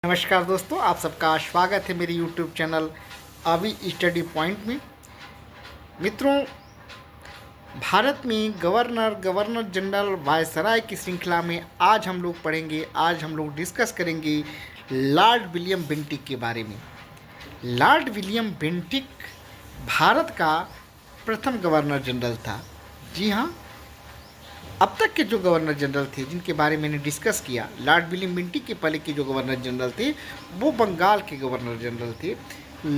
नमस्कार दोस्तों, आप सबका स्वागत है मेरे YouTube चैनल अभी स्टडी पॉइंट में। मित्रों, भारत में गवर्नर जनरल वायसराय की श्रृंखला में आज हम लोग पढ़ेंगे, आज हम लोग डिस्कस करेंगे लॉर्ड विलियम बेंटिक के बारे में। लॉर्ड विलियम बेंटिक भारत का प्रथम गवर्नर जनरल था। जी हाँ, अब तक के जो गवर्नर जनरल थे जिनके बारे में मैंने डिस्कस किया, लॉर्ड विलियम बेंटिक के पहले के जो गवर्नर जनरल थे वो बंगाल के गवर्नर जनरल थे।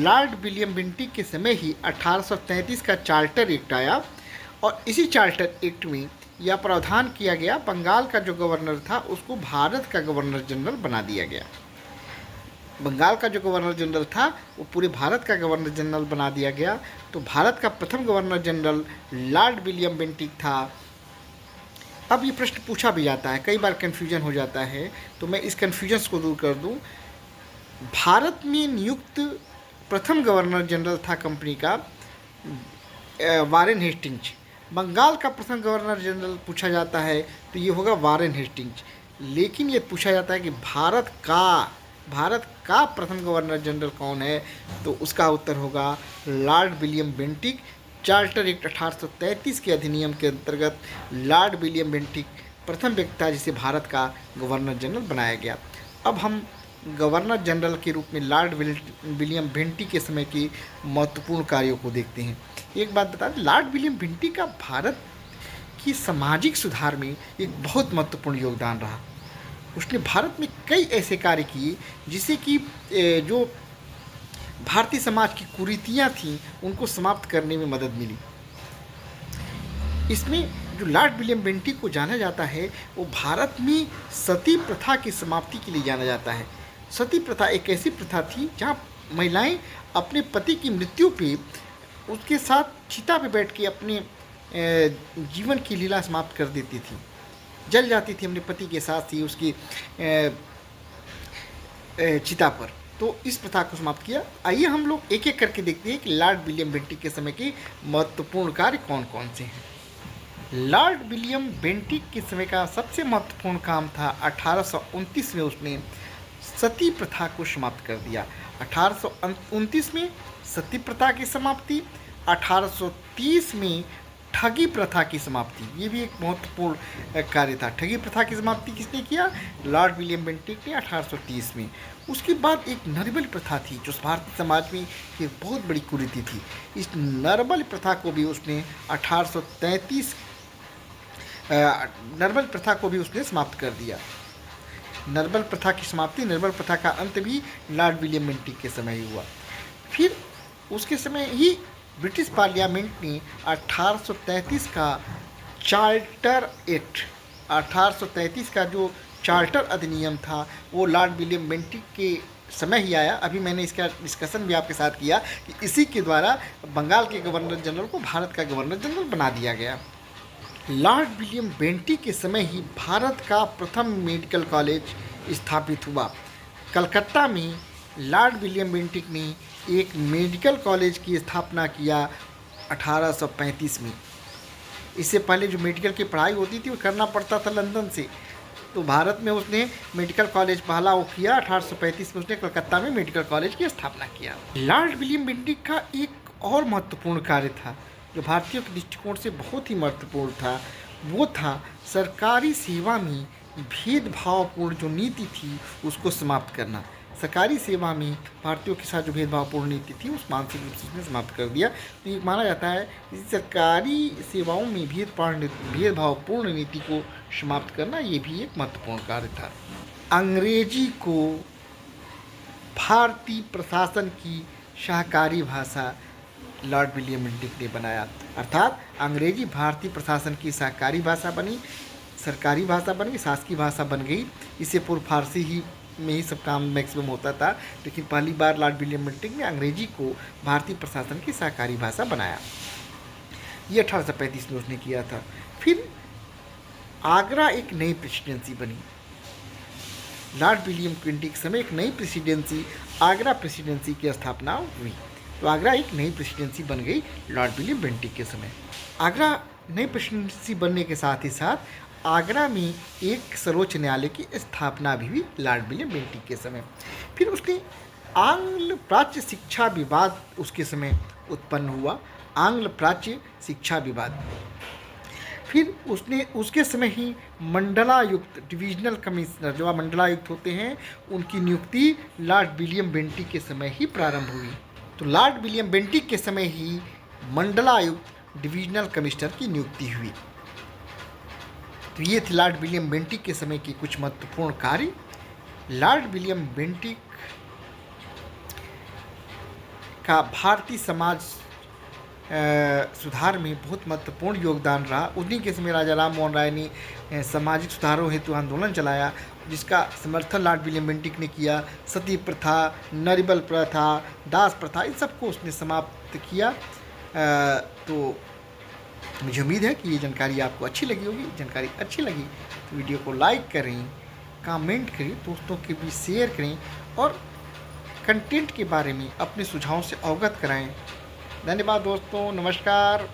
लॉर्ड विलियम बेंटिक के समय ही 1833 का चार्टर एक्ट आया और इसी चार्टर एक्ट में यह प्रावधान किया गया, बंगाल का जो गवर्नर था उसको भारत का गवर्नर जनरल बना दिया गया। बंगाल का जो गवर्नर जनरल था वो पूरे भारत का गवर्नर जनरल बना दिया गया। तो भारत का प्रथम governor general Lord William Bentinck था। अब ये प्रश्न पूछा भी जाता है, कई बार कन्फ्यूजन हो जाता है, तो मैं इस कन्फ्यूजन्स को दूर कर दूं। भारत में नियुक्त प्रथम गवर्नर जनरल था कंपनी का वारेन हेस्टिंग्स। बंगाल का प्रथम गवर्नर जनरल पूछा जाता है तो ये होगा वारेन हेस्टिंग्स। लेकिन ये पूछा जाता है कि भारत का प्रथम गवर्नर जनरल कौन है, तो उसका उत्तर होगा Lord William Bentinck. Charter act 1833 के अधिनियम के अंतर्गत लॉर्ड विलियम बेंटिक प्रथम व्यक्ति था जिसे भारत का गवर्नर जनरल बनाया गया। अब हम गवर्नर जनरल के रूप में लॉर्ड विलियम बेंटिक के समय की महत्वपूर्ण कार्यों को देखते हैं। एक बात बता दें, लॉर्ड विलियम बेंटिक का भारत की सामाजिक सुधार में एक बहुत महत्वपूर्ण योगदान रहा। उसने भारत में कई ऐसे कार्य किए जिससे कि जो भारतीय समाज की कुरीतियाँ थीं उनको समाप्त करने में मदद मिली। इसमें जो लॉर्ड विलियम बेंटिक को जाना जाता है वो भारत में सती प्रथा की समाप्ति के लिए जाना जाता है। सती प्रथा एक ऐसी प्रथा थी जहाँ महिलाएं अपने पति की मृत्यु पे उसके साथ चिता पे बैठ के अपने जीवन की लीला समाप्त कर देती थी, जल जाती थी अपने पति के साथ ही उसकी चिता पर। तो इस प्रथा को समाप्त किया। आइए हम लोग एक एक करके देखते हैं कि लॉर्ड विलियम बेंटिक के समय के महत्वपूर्ण कार्य कौन कौन से हैं। लॉर्ड विलियम बेंटिक के समय का सबसे महत्वपूर्ण काम था 1829 में उसने सती प्रथा को समाप्त कर दिया। 1829 में सती प्रथा की समाप्ति, 1830 में ठगी प्रथा की समाप्ति, ये भी एक महत्वपूर्ण कार्य था। ठगी प्रथा की समाप्ति किसने किया? लॉर्ड विलियम बेंटिक ने 1830 में। उसके बाद एक नरबली प्रथा थी जो भारतीय समाज में एक बहुत बड़ी कुरीति थी। इस नरबली प्रथा को भी उसने 1833 नरबल प्रथा को भी उसने समाप्त कर दिया। नरबल प्रथा की समाप्ति, नरबल प्रथा का अंत भी लॉर्ड विलियम बेंटिक के समय ही हुआ। फिर उसके समय ही ब्रिटिश पार्लियामेंट ने 1833 का चार्टर एक्ट, 1833 का जो चार्टर अधिनियम था वो लॉर्ड विलियम बेंटिक के समय ही आया। अभी मैंने इसका डिस्कशन भी आपके साथ किया कि इसी के द्वारा बंगाल के गवर्नर जनरल को भारत का गवर्नर जनरल बना दिया गया। लॉर्ड विलियम बेंटिक के समय ही भारत का प्रथम मेडिकल कॉलेज स्थापित हुआ। कलकत्ता में लॉर्ड विलियम बेंटिक ने एक मेडिकल कॉलेज की स्थापना किया 1835 में। इससे पहले जो मेडिकल की पढ़ाई होती थी वो करना पड़ता था लंदन से, तो भारत में उसने मेडिकल कॉलेज पहला वो किया। 1835 में उसने कलकत्ता में मेडिकल कॉलेज की स्थापना किया। लॉर्ड विलियम बेंटिक का एक और महत्वपूर्ण कार्य था जो भारतीयों के दृष्टिकोण से बहुत ही महत्वपूर्ण था, वो था सरकारी सेवा में भेदभावपूर्ण जो नीति थी उसको समाप्त करना। सरकारी सेवा में भारतीयों के साथ जो भेदभावपूर्ण नीति थी उस मानसिक रूप से उसने समाप्त कर दिया। तो ये माना जाता है कि सरकारी सेवाओं में भेदभावपूर्ण नीति को समाप्त करना ये भी एक महत्वपूर्ण कार्य था। अंग्रेजी को भारतीय प्रशासन की शाकाहारी भाषा लॉर्ड विलियम बेंटिक ने बनाया, अर्थात अंग्रेजी भारतीय प्रशासन की शाकाहारी भाषा बनी, सरकारी भाषा बन गई, शासकीय भाषा बन गई। इससे पूर्व फारसी ही में ही सब काम मैक्सिमम होता था, लेकिन पहली बार लॉर्ड विलियम बेंटिक ने अंग्रेजी को भारतीय प्रशासन की सरकारी भाषा बनाया। ये 1835 में उसने किया था। फिर आगरा एक नई प्रेसिडेंसी बनी। लॉर्ड विलियम बेंटिक समय एक नई प्रेसिडेंसी, आगरा प्रेसिडेंसी की स्थापना हुई। तो आगरा एक नई प्रेसिडेंसी बन गई लॉर्ड विलियम बेंटिक के समय। आगरा नई प्रेसिडेंसी बनने के साथ ही साथ आगरा में एक सर्वोच्च न्यायालय की स्थापना भी हुई लॉर्ड विलियम बेंटिक के समय। फिर उसने आंग्ल प्राच्य शिक्षा विवाद उसके समय उत्पन्न हुआ, आंग्ल प्राच्य शिक्षा विवाद। फिर उसने उसके समय ही मंडलायुक्त डिविजनल कमिश्नर, जो मंडलायुक्त होते हैं, उनकी नियुक्ति लॉर्ड विलियम बेंटिक के समय ही प्रारंभ हुई। तो लॉर्ड विलियम बेंटिक के समय ही मंडलायुक्त डिविजनल कमिश्नर की नियुक्ति हुई। तो ये थे लॉर्ड विलियम बेंटिक के समय के कुछ महत्वपूर्ण कार्य। लॉर्ड विलियम बेंटिक का भारतीय समाज सुधार में बहुत महत्वपूर्ण योगदान रहा। उन्हीं के समय राजा राम मोहन राय ने सामाजिक सुधारों हेतु आंदोलन चलाया, जिसका समर्थन लॉर्ड विलियम बेंटिक ने किया। सती प्रथा, नरिबल प्रथा, दास प्रथा, इन सबको उसने समाप्त किया। तो मुझे उम्मीद है कि ये जानकारी आपको अच्छी लगी होगी। जानकारी अच्छी लगी तो वीडियो को लाइक करें, कमेंट करें, दोस्तों के बीच शेयर करें और कंटेंट के बारे में अपने सुझावों से अवगत कराएं। धन्यवाद दोस्तों, नमस्कार।